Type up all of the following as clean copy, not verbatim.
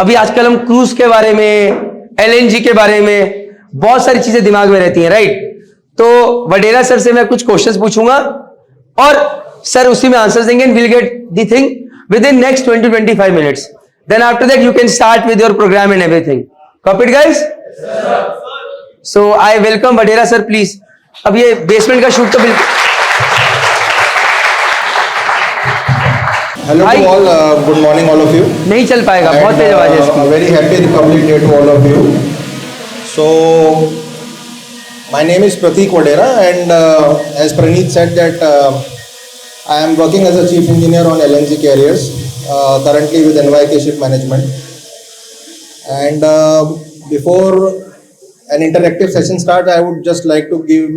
अभी आजकल हम क्रूज के बारे में, एलएनजी के बारे में बहुत सारी चीजें दिमाग में रहती हैं, राइट? तो वडेरा सर से मैं कुछ क्वेश्चंस पूछूंगा और सर उसी में आंसर्स देंगे and will get the thing within next 20-25 minutes. Then after that you can start with your program and everything. Copied guys? So I welcome Vadera sir, please. अब ये बेसमेंट का shoot तो बिल्कुल. Hello to all, good morning all of you. नहीं चल पाएगा, बहुत तेज आवाज है इसकी. Very happy Republic Day to all of you. So, my name is Prateek Vadera and as Praneeth said that I am working as a Chief Engineer on LNG Carriers, currently with NYK Ship Management. And before an interactive session starts, I would just like to give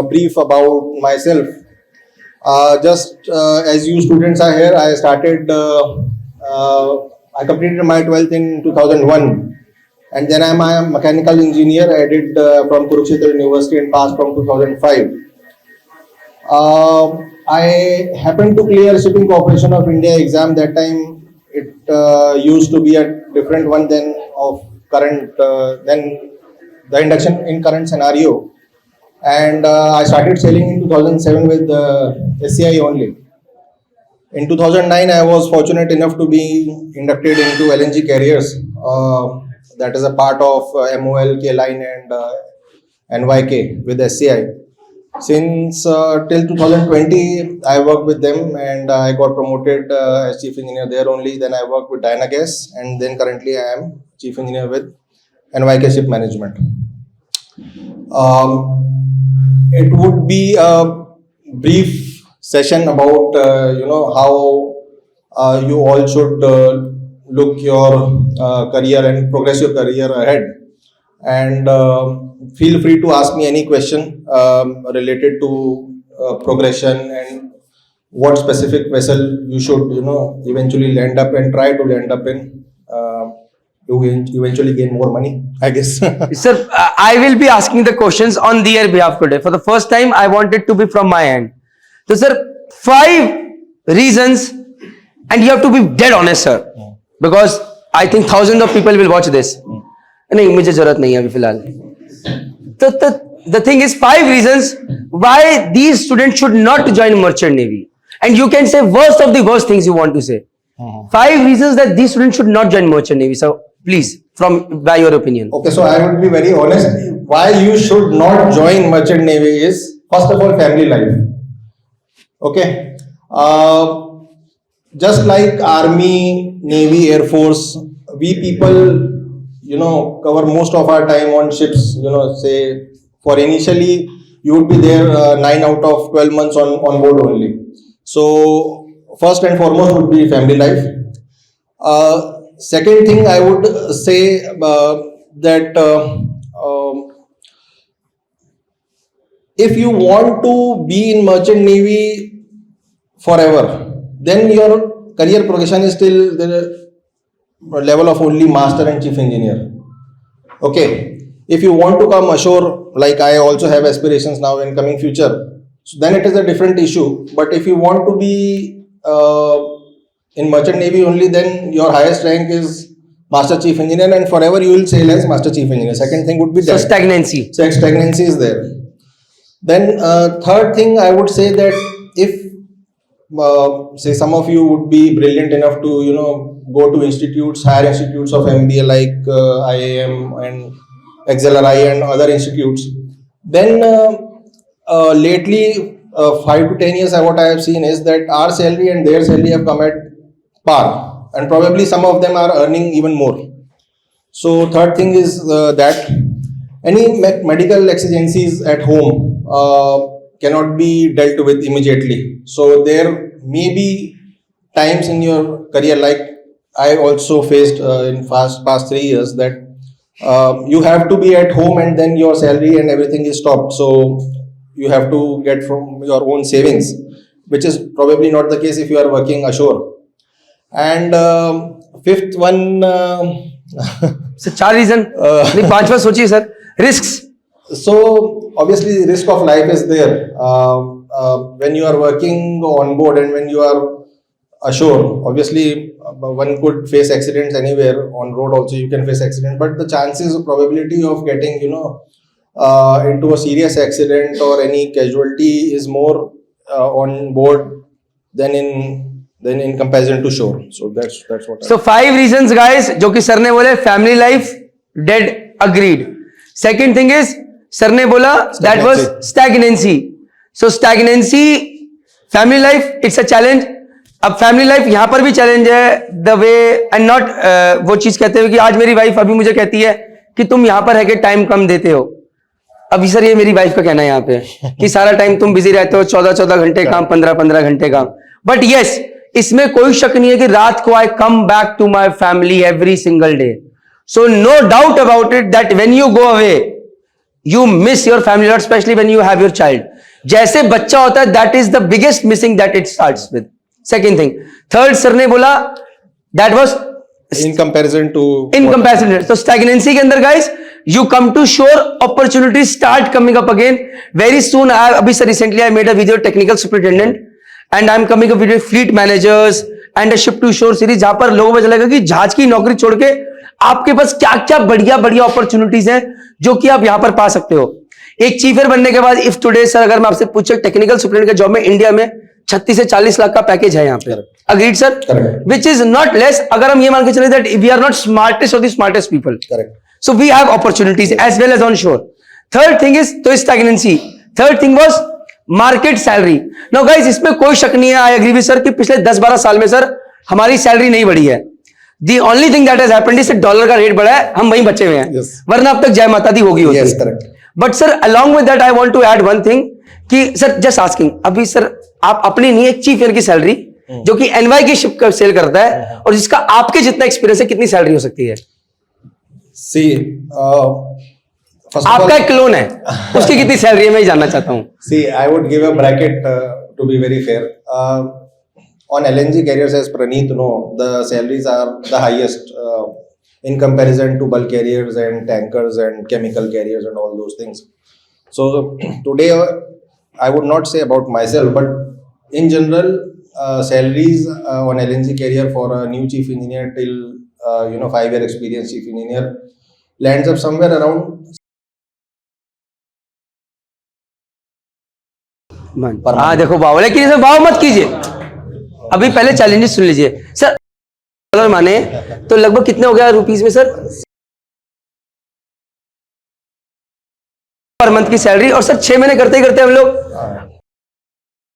a brief about myself. Just as you students are here, I started, I completed my 12th in 2001 and then I am a mechanical engineer. I did from Kurukshetra University and passed from 2005. I happened to clear Shipping Corporation of India exam. That time it used to be a different one than of current, than the induction in current scenario. And I started sailing in 2007 with SCI only. In 2009, I was fortunate enough to be inducted into LNG Carriers. That is a part of MOL, K-Line and NYK with SCI. Since till 2020, I worked with them and I got promoted as Chief Engineer there only. Then I worked with Dynagas and then currently I am Chief Engineer with NYK Ship Management. It would be a brief session about how you all should look your career and progress your career ahead. And feel free to ask me any question related to progression and what specific vessel you should eventually land up and try to land up in. You eventually gain more money, I guess. Sir, I will be asking the questions on their behalf today. For the first time, I want it to be from my end. So, sir, 5 reasons, and you have to be dead honest, sir, because I think thousands of people will watch this. नहीं, मुझे जरूरत नहीं है अभी फिलहाल. तो the thing is 5 reasons why these students should not join Merchant Navy, and you can say worst of the worst things you want to say. 5 reasons that these students should not join Merchant Navy. So please, by your opinion. Okay, so I would be very honest. Why you should not join Merchant Navy is, first of all, family life. Okay, just like Army, Navy, Air Force, we people, cover most of our time on ships. Say for initially you would be there 9 out of 12 months on board only. So first and foremost would be family life. Second thing I would say that if you want to be in Merchant Navy forever, then your career progression is still the level of only master and chief engineer. Okay, if you want to come ashore, like I also have aspirations now in coming future, so then it is a different issue. But if you want to be in Merchant Navy only, then your highest rank is Master Chief Engineer and forever you will sail as Master Chief Engineer. Second thing would be that. So stagnancy. So stagnancy is there. Then third thing I would say that if say some of you would be brilliant enough to go to institutes, higher institutes of MBA like IIM and XLRI and other institutes, then lately 5 to 10 years what I have seen is that our salary and their salary have come at par, and probably some of them are earning even more. So third thing is that any medical exigencies at home cannot be dealt with immediately. So there may be times in your career, like I also faced in past 3 years, that you have to be at home and then your salary and everything is stopped. So you have to get from your own savings, which is probably not the case if you are working ashore. And fifth one, so 4 reason. नहीं 5वां सोचिए sir. Risks. So obviously risk of life is there when you are working on board and when you are ashore. Obviously one could face accidents anywhere on road. Also, you can face accident, but the chances of probability of getting into a serious accident or any casualty is more on board than in comparison to shore. So that's what. So 5 reasons guys जो कि sir ने बोले, family life dead, agreed. Second thing is sir ने बोला that was stagnancy. So stagnancy, family life it's a challenge. अब family life यहां पर भी चैलेंज है, द वे एंड नॉट वो चीज कहते हुए कि आज मेरी वाइफ अभी मुझे कहती है कि तुम यहां पर है कि टाइम कम देते हो. अभी सर ये मेरी वाइफ का कहना है यहाँ पे कि सारा टाइम तुम बिजी रहते हो, 14 घंटे काम, 15 घंटे काम. बट यस, इसमें कोई शक नहीं है कि रात को I come back to my family every single day. So no doubt about it that when you go away you miss your family lot, specially when you have your child. जैसे बच्चा होता है that is the biggest missing that it starts with. Second thing, third sir ने बोला that was in comparison to तो stagnancy के अंदर guys you come to shore, opportunities start coming up again very soon. अभी sir recently I made a video technical superintendent and I'm coming up with fleet managers and a ship to shore series जहां पर लोगों को चलेगा कि जहाज की नौकरी छोड़ के आपके पास क्या क्या बढ़िया बढ़िया अपॉर्चुनिटीज हैं जो कि आप यहां पर पा सकते हो. एक चीफर बनने के बाद इफ टुडे सर अगर मैं आपसे पूछूं टेक्निकल सुपरिटेंडेंट का जॉब में इंडिया में 36 से 40 लाख का पैकेज है यहाँ पे. Agreed sir? Which is not less. अगर हम ये मान के चले that we are not smartest of the smartest people. correct. So we have opportunities as well as on shore. Third thing is तो stagnancy. Third thing was market salary. Now guys इसमें कोई शक नहीं है, I agree with sir कि पिछले 10-12 साल में सर हमारी सैलरी नहीं बढ़ी है. The only thing that has happened is dollar का रेट बढ़ा है, हम वहीं बचे हुए हैं. Yes. वरना अब तक जय माता दी होगी होती. Yes, correct. But sir along with that I want to add one thing कि सर just asking अभी सर आप अपनी नहीं एक चीफ की सैलरी जो कि एनवाई की शिप सेल करता है और जिसका आपके जितना एक्सपीरियंस है कितनी सैलरी हो सकती है? See, first of आपका all, एक क्लोन है, उसकी कितनी सैलरी है मैं ही जानना चाहता हूं. see, I would give a bracket to be very fair. On LNG carriers, as Praneeth know, the salaries are the highest in comparison to bulk carriers and tankers and chemical carriers and all those things. So today, I would not say about myself, but in general, salaries on LNG carrier for a new chief engineer till 5-year experience chief engineer lands up somewhere around. हाँ देखो भाव, लेकिन इसमें भाव मत कीजिए, अभी पहले चैलेंजेस सुन लीजिए सर. डॉलर माने तो लगभग कितने हो गया रुपीस में सर पर मंथ की सैलरी. और सर 6 महीने करते ही करते हम लोग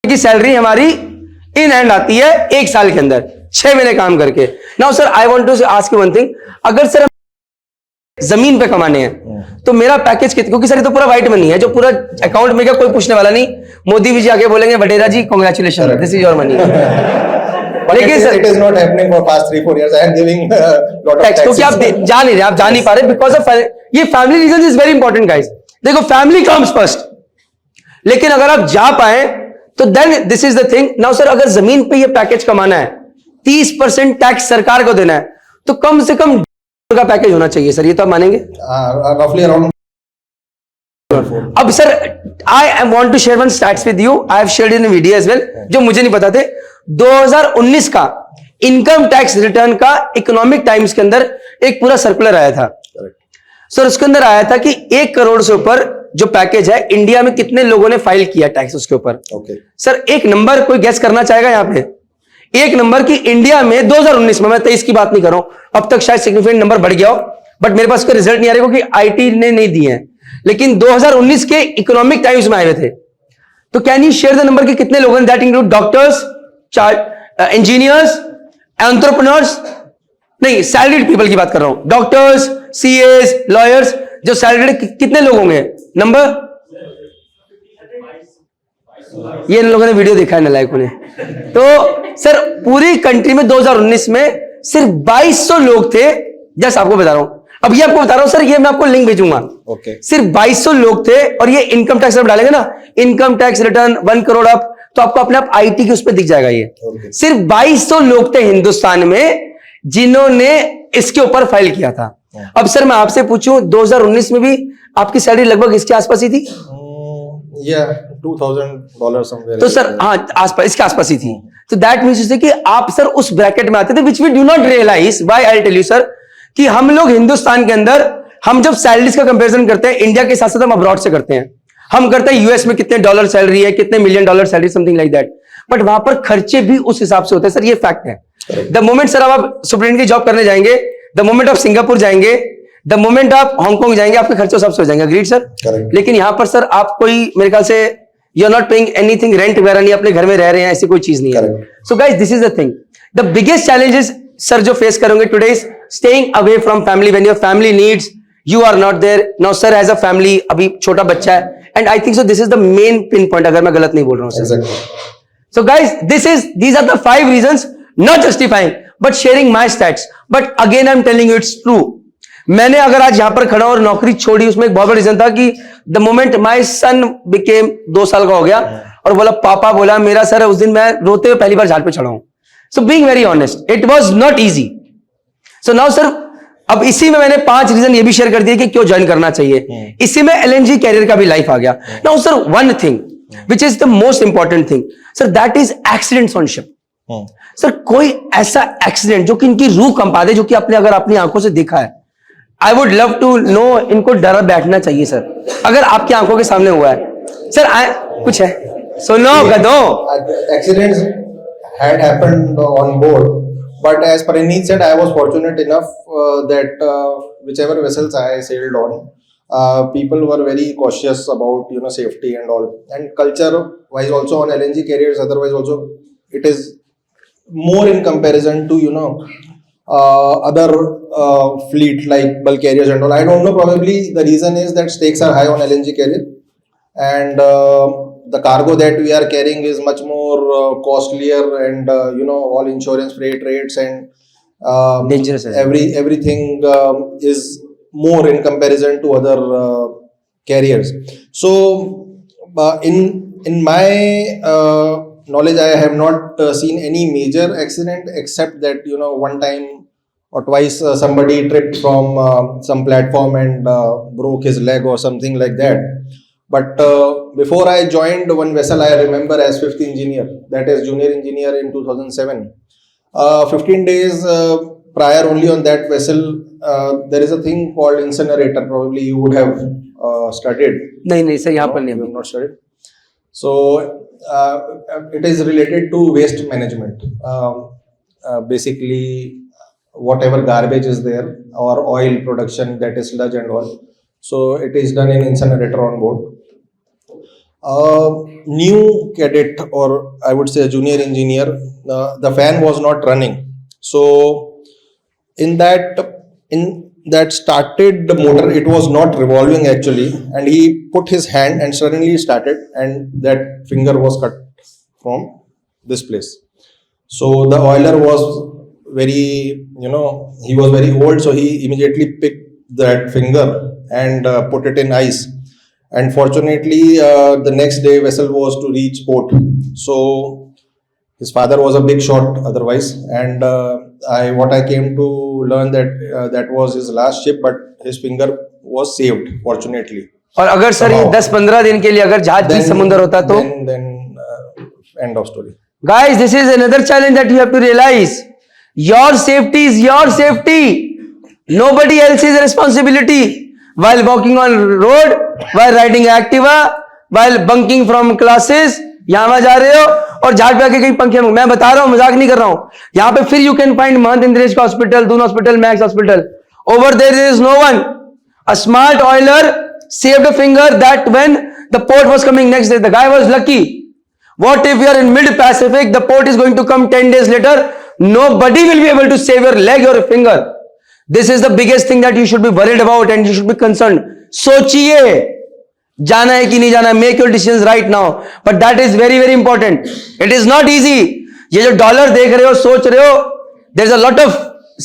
की सैलरी हमारी इन हैंड आती है 1 साल के अंदर 6 महीने काम करके. Now sir I want to ask you one thing, अगर सर जमीन पे कमाने हैं तो मेरा पैकेज कितना, क्योंकि सर ये तो पूरा व्हाइट मनी है जो पूरा अकाउंट में क्या कोई पूछने वाला नहीं. मोदी जी आके बोलेंगे Vadra ji congratulation this is your money. लेकिन sir it is not happening for past 3-4 years. I am giving lot of tax, क्योंकि आप जा नहीं रहे, आप जा नहीं पा रहे बिकॉज ऑफ ये family reason is very important guys. देखो फैमिली कम्स फर्स्ट, लेकिन अगर आप जा पाए तो then this is the thing. Now sir अगर जमीन पे ये पैकेज कमाना है 30% टैक्स सरकार को देना है तो कम से कम का पैकेज होना चाहिए सर, ये तो आप मानेंगे? roughly around. अब sir I want to share one stats with you, I have shared in video as well, जो मुझे नहीं पता थे. 2019 का इनकम टैक्स रिटर्न का इकोनॉमिक टाइम्स के अंदर एक पूरा सर्कुलर आया था सर. उसके अंदर आया था कि 1 करोड़ से ऊपर जो पैकेज है इंडिया में कितने लोगों ने फाइल किया टैक्स उसके ऊपर. सर एक नंबर कोई गेस करना चाहेगा यहाँ पे? एक नंबर की इंडिया में 2019 में, मैं 23 की बात नहीं कर रहा हूं, अब तक शायद सिग्निफिकेंट नंबर बढ़ गया हो बट मेरे पास कोई रिजल्ट नहीं आ रहा क्योंकि आईटी ने नहीं दिए हैं, लेकिन 2019 के इकोनॉमिक टाइम्स में आए हुए थे. तो can you share the number के कितने लोगों ने, that include doctors, engineers, entrepreneurs, नहीं सैलरीड पीपल की बात कर रहा हूं, डॉक्टर्स, सीएस, लॉयर्स, जो सैलरीड कितने लोग होंगे? नंबर ये इन लोगों ने वीडियो देखा है नालायकों ने. तो सर पूरी कंट्री में 2019 में सिर्फ 2200 लोग थे. जस्ट आपको बता रहा हूं, अब ये आपको बता रहा हूं सर, ये मैं आपको लिंक भेजूंगा. सिर्फ 2200 लोग थे और ये इनकम टैक्स डालेंगे ना, income tax return 1 crore up, तो आपको अपने आप आईटी के उस पर दिख जाएगा. ये सिर्फ 2200 लोग थे हिंदुस्तान में जिन्होंने इसके ऊपर फाइल किया था. अब सर मैं आपसे पूछूं 2019 में भी आपकी सैलरी लगभग इसके आसपास ही थी? $2,000 somewhere. तो सर हाँ आसपास, इसके आसपास ही थी. तो दैट मीन्स कि आप सर उस ब्रैकेट में आते थे, which we do not realise. Why I tell you sir, कि हम लोग हिंदुस्तान के अंदर हम जब सैलरीज का कंपैरिजन करते हैं इंडिया के साथ साथ हम अब्रॉड से करते हैं, हम करते हैं यूएस में कितने डॉलर सैलरी है, कितने $1 million salary, something like that, but वहां पर खर्चे भी उस हिसाब से होते हैं सर, ये फैक्ट है। द मोमेंट सर आप सुप्रीम की जॉब करने जाएंगे, द मोमेंट आप सिंगापुर जाएंगे, द मोमेंट आप हांगकांग जाएंगे, आपके खर्चे सब से हो जाएंगे। Agreed sir? लेकिन यहां पर सर आप कोई मेरे ख्याल से you are not paying anything, rent वगैरह नहीं, अपने घर में रह रहे हैं, ऐसी कोई चीज नहीं है। So guys this is the thing, the biggest challenges sir जो फेस करोगे today is staying away from family when your family needs, you are not there. Now sir has a family, अभी छोटा बच्चा है, and I think so this is the main pin point, अगर मैं गलत नहीं बोल रहा हूं sir. So guys, these are the 5 reasons, not justifying, but sharing my stats. But again, I'm telling you, it's true. मैंने अगर आज यहां पर खड़ा और नौकरी छोड़ी, उसमें एक बहुत बड़ा रीजन था कि the moment my son became 2 साल का हो गया और बोला पापा, बोला मेरा सर, उस दिन मैं रोते हुए पहली बार झाड़ पे चढ़ा हूं। So being very honest, it was not easy. So now sir, अब इसी में मैंने 5 रीजन ये भी शेयर कर दिए कि क्यों ज्वाइन करना चाहिए। इसी में LNG कैरियर का भी लाइफ आ गया। Now sir, one thing which is the most important thing, sir, that is accidents on ship. Sir कोई ऐसा एक्सीडेंट जो कि इनकी रूह कंपा दे, जो कि आपने अगर अपनी आंखों से देखा है, I would love to know, इनको डर बैठना चाहिए सर, अगर आपकी आंखों के सामने हुआ है सर। कुछ है सुनो गधो। Accidents had happened on board, but as Parineet said, I was fortunate enough that whichever vessels I sailed on, people were very cautious about safety and all, and culture wise also on LNG carriers, otherwise also it is more in comparison to other fleet like bulk carriers and all. I don't know, probably the reason is that stakes are high on LNG carrier, and the cargo that we are carrying is much more costlier, and all insurance, freight rates, and Dangerous as well. everything is more in comparison to other carriers. So in my knowledge, I have not seen any major accident, except that one time or twice somebody tripped from some platform and broke his leg or something like that. But before I joined one vessel, I remember as 5th engineer, that is junior engineer in 2007, 15 days prior only on that vessel, there is a thing called incinerator. Probably you would have studied. नहीं sir, यहाँ पर You नहीं। have not studied. So it is related to waste management. Basically, whatever garbage is there or oil production, that is sludge and all. So it is done in incinerator on board. New cadet, or I would say a junior engineer, the fan was not running. So in that started the motor, it was not revolving actually, and he put his hand and suddenly started, and that finger was cut from this place. So the oiler was very, he was very old, so he immediately picked that finger and put it in ice, and fortunately the next day vessel was to reach port. So his father was a big shot otherwise, and what I came to learn that that was his last ship, but his finger was saved fortunately. और अगर sir ये 10-15 दिन के लिए अगर जहाज भी समुद्र होता तो then end of story. Guys, this is another challenge that you have to realize. Your safety is your safety. Nobody else's responsibility. While walking on road, while riding Activa, while bunking from classes, यहाँ वहां जा रहे हो और झाड़ पे आके कहीं पंखे, मैं बता रहा हूँ, मजाक नहीं कर रहा हूँ। यहाँ पे फिर you can find Mahant Indresh का hospital, Doon hospital, Max hospital. Over there is no one. A smart oiler saved a finger that when the port was coming next day, the guy was lucky. What if you are in mid-Pacific, the port is going to come 10 days later, nobody will be able to save your leg or a finger. This is the biggest thing that you should be worried about and you should be concerned. सोचिए जाना है कि नहीं जाना, make your decisions right now. But that is very very important. It is not easy. ये जो dollar देख रहे हो, सोच रहे हो, there is a lot of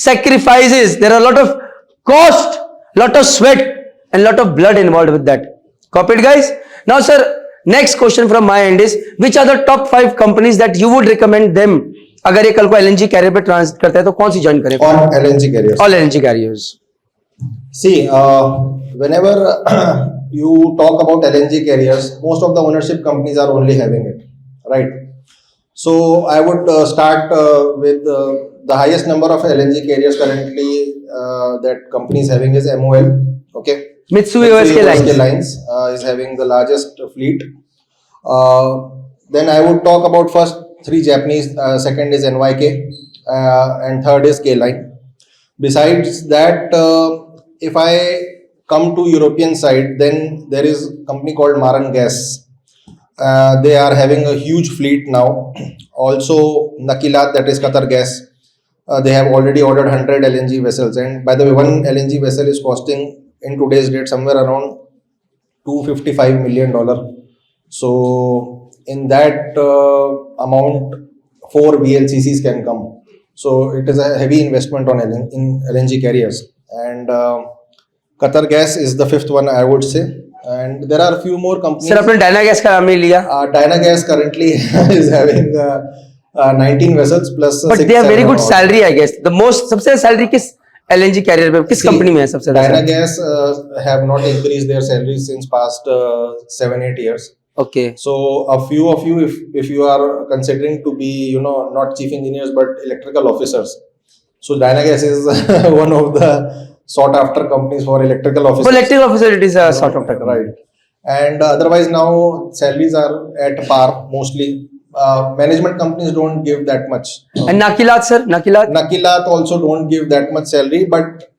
sacrifices, there are a lot of cost, lot of sweat and lot of blood involved with that. Copy it, guys? Now sir, next question from my end is, which are the top 5 companies that you would recommend them? अगर ये कल को LNG career पे transfer करता है तो कौन C join करें? On LNG carriers. All LNG carriers. See, whenever you talk about LNG carriers, most of the ownership companies are only having it, right? So I would start with the highest number of LNG carriers currently that company is having is MOL. Okay. Mitsui O.S.K. Lines is having the largest fleet. Then I would talk about first three Japanese, second is NYK, and third is K Line. Besides that, if I come to European side, then there is a company called Maran Gas. They are having a huge fleet now. Also, Nakilat, that is Qatar Gas. They have already ordered 100 LNG vessels, and by the way, one LNG vessel is costing in today's date somewhere around $255 million. So in that amount, 4 VLCCs can come. So it is a heavy investment on in LNG carriers. And Qatar Gas is the fifth one, I would say. And there are a few more companies. Sir आपने डायनागैस का नाम नहीं लिया. Dynagas currently is having 19 vessels plus. But they have very good salary, I guess. The most सबसे salary किस LNG carrier पे किस company में है सबसे ज्यादा? Dynagas have not increased their salaries since past 7-8 years. Okay. So a few of you, if you are considering to be, not chief engineers but electrical officers, so Dynagas is one of the sought after companies for electrical officers. For electrical officer, it is a sort of company. Right. And otherwise now salaries are at par mostly. Management companies don't give that much. And Nakilat, sir, Nakilat also don't give that much salary, but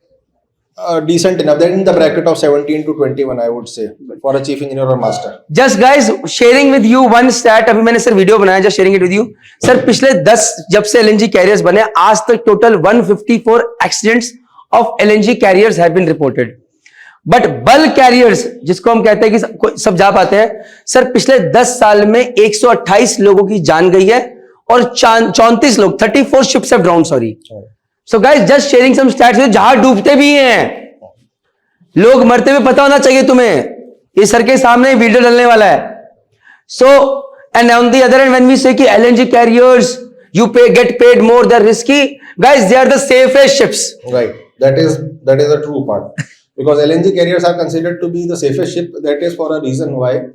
decent enough. They're in the bracket of 17 to 21, I would say, for a chief engineer or master. Just guys, sharing with you one stat. अभी मैंने sir video बनाया, just sharing it with you. Sir पिछले 10 जब से LNG carriers बने आज तक total 154 accidents of LNG carriers have been reported. But bulk carriers जिसको हम कहते हैं कि सब जा पाते हैं, सर पिछले 10 साल में 128 लोगों की जान गई है और 34 लोग 34 ships have drowned, sorry. So guys, just sharing some stats with you, जहाज डूबते भी हैं, लोग मरते हुए पता होना चाहिए तुम्हें. ये सर के सामने वीडियो डलने वाला है. So and on the other hand, when we say कि LNG carriers you get paid more, they're risky. Guys, they are the safest ships. Right. That is a true part. Because LNG carriers are considered to be the safest ship. That is for a reason why.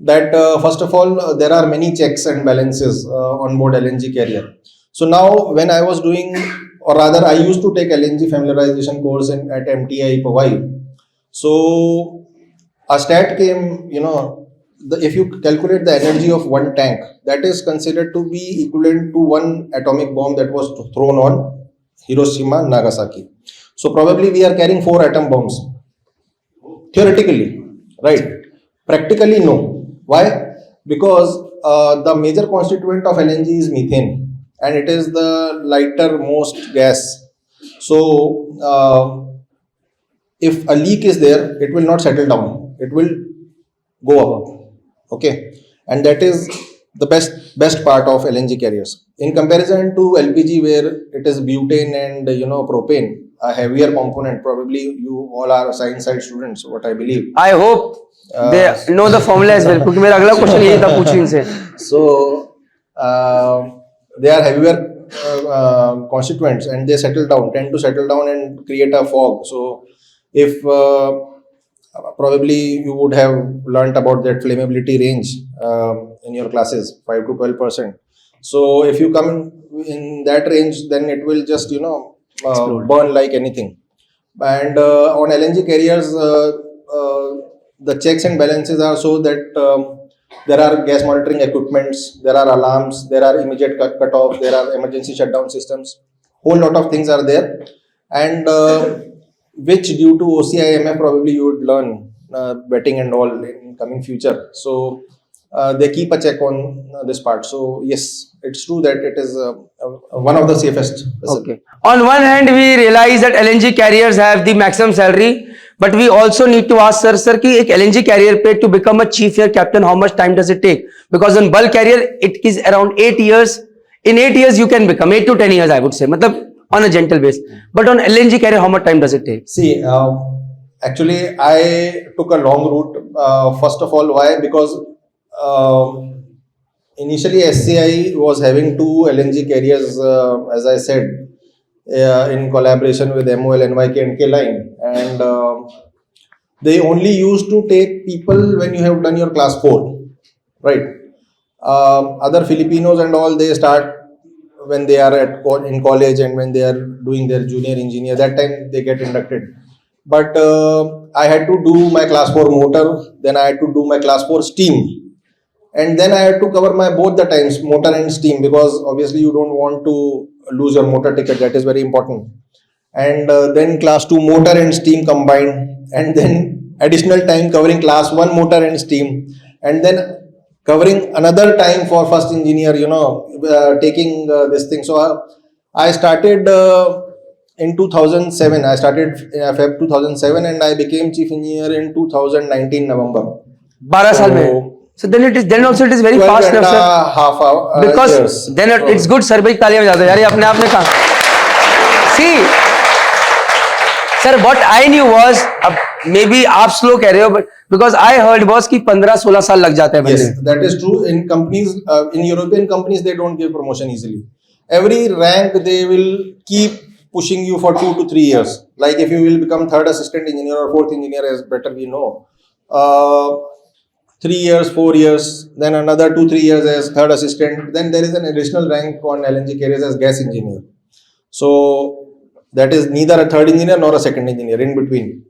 That first of all, there are many checks and balances on board LNG carrier. So now when I was doing, or rather I used to take LNG familiarization course at MTI Powai. So a stat came, if you calculate the energy of one tank, that is considered to be equivalent to one atomic bomb that was thrown on Hiroshima, Nagasaki. So probably we are carrying 4 atom bombs. Theoretically, right? Practically, no. Why? Because the major constituent of LNG is methane, and it is the lighter most gas. So if a leak is there, it will not settle down. It will go up. Okay, and that is the best part of LNG carriers in comparison to LPG, where it is butane and propane, a heavier component. Probably you all are science side students, what I believe. I hope they know the formula as well. क्योंकि मेरा अगला question यही था पूछने से. So they are heavier constituents, and they tend to settle down and create a fog. So if probably you would have learnt about that flammability range in your classes, 5 to 12%. So if you come in that range, then it will just burn like anything. And on LNG carriers, the checks and balances are so that there are gas monitoring equipments, there are alarms, there are immediate cut-off, there are emergency shutdown systems. Whole lot of things are there, and which due to OCIMF probably you would learn betting and all in coming future. So they keep a check on this part. So yes, it's true that it is one of the safest. Okay. On one hand, we realize that LNG carriers have the maximum salary, but we also need to ask sir कि एक LNG carrier पे to become a chief air captain, how much time does it take? Because on bulk carrier it is around 8 years. In 8 years you can become 8 to 10 years, I would say. मतलब on a gentle base. But on LNG carrier, how much time does it take? See, actually, I took a long route. First of all, why? Because initially SCI was having 2 LNG carriers, as I said, in collaboration with MOL, NYK and K Line. And they only used to take people when you have done your class 4, right? Other Filipinos and all, they start when they are in college and when they are doing their junior engineer. That time they get inducted. But I had to do my class 4 motor, then I had to do my class 4 steam, and then I had to cover my both the times, motor and steam, because obviously you don't want to lose your motor ticket. That is very important. And then class 2 motor and steam combined, and then additional time covering class 1 motor and steam, and then covering another time for first engineer, taking this thing. So I started in 2007. I started Feb 2007 and I became chief engineer in 2019 November. 12 साल में. So then also it is very 12 fast and now, a sir. half Because years. then it's good, sir. भाई तालियां बजा दो यार, ये अपने आप में कहा. See, sir, what I knew was, अब maybe आप slow कह रहे हो, but because I heard was कि 15-16 साल लग जाते हैं बंदे. Yes, that is true. In companies, in European companies, they don't give promotion easily. Every rank they will keep pushing you for 2 to 3 years. Like if you will become third assistant engineer or fourth engineer, as better we know, 3 years, 4 years, then another 2-3 years as third assistant. Then there is an additional rank on LNG carriers as gas engineer. So that is neither a third engineer nor a second engineer, in between.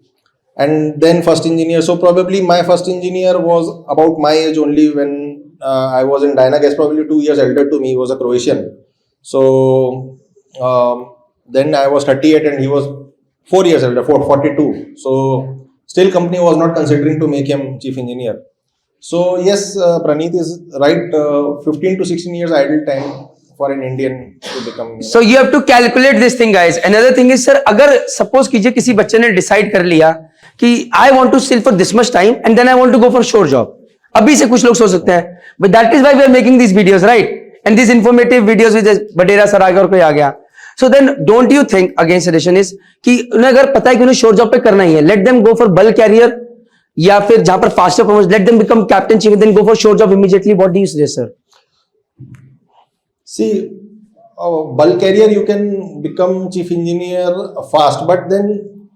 And then first engineer. So probably my first engineer was about my age only when I was in Dynagas, probably 2 years elder to me. He was a Croatian. So then I was 38 and he was 4 years elder, 42. So still company was not considering to make him chief engineer. So yes, Praneeth is right. 15 to 16 years idle time for an Indian to become. So you have to calculate this thing, guys. Another thing is, sir, अगर suppose कीजिए किसी बच्चे ने decide कर लिया कि I want to still for this much time and then I want to go for short job. अभी से कुछ लोग सोच सकते हैं, but that is why we are making these videos, right? And these informative videos with Badera sir आ गया और कोई आ गया. So then don't you think, again suggestion is कि उन्हें अगर पता है कि उन्हें short job पे करना ही है, let them go for bulk carrier या फिर जहां पर faster promotion, let them become captain chief and then go for short job immediately. What do you suggest, sir? See, bulk carrier you can become chief engineer fast, but then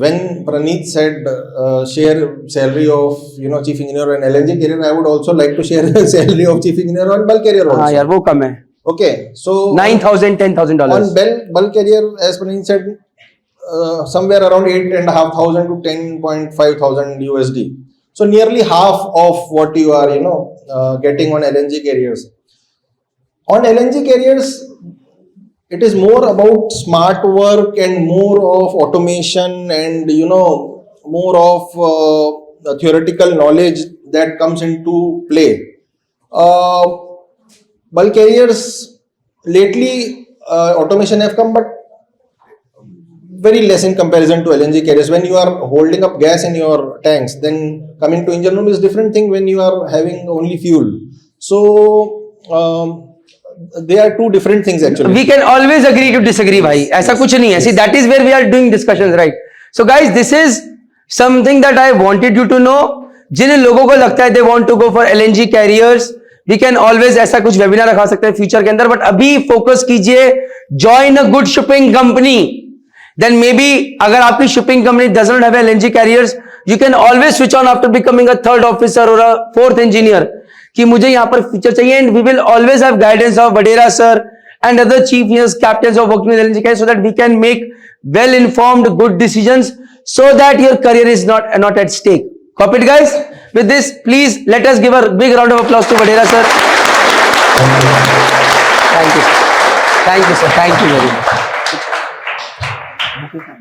when Praneeth said share salary of chief engineer and LNG carrier, I would also like to share salary of chief engineer on bulk carrier also. हाँ यार वो कम है. Okay, so $9,000, $10,000. on bulk carrier, as Praneeth said, somewhere around 8,500 to 10.5 thousand USD. So nearly half of what you are getting on LNG carriers. On LNG carriers, it is more about smart work and more of automation and more of theoretical knowledge that comes into play. Bulk carriers lately automation have come, but very less in comparison to LNG carriers. When you are holding up gas in your tanks, then coming to engine room is different thing when you are having only fuel. So they are two different things actually. We can always agree to disagree, bhai. ऐसा कुछ नहीं है. See, that is where we are doing discussions, right? So guys, this is something that I wanted you to know. जिन लोगों को लगता है they want to go for LNG carriers, we can always ऐसा कुछ webinar रखा सकते हैं future के अंदर, but अभी फोकस कीजिए, join a good shipping company. Then maybe अगर आपकी shipping company does not have LNG carriers, you can always switch on after becoming a third officer or a fourth engineer. कि मुझे यहाँ पर फ्यूचर चाहिए, and we will always have guidance of Vadera sir and other chief engineers, captains of working with LNG carriers, so that we can make well informed good decisions, so that your career is not at stake. Copy it, guys? With this, please let us give a big round of applause to Vadera sir. Thank you, sir. Thank you, sir. Thank you very much.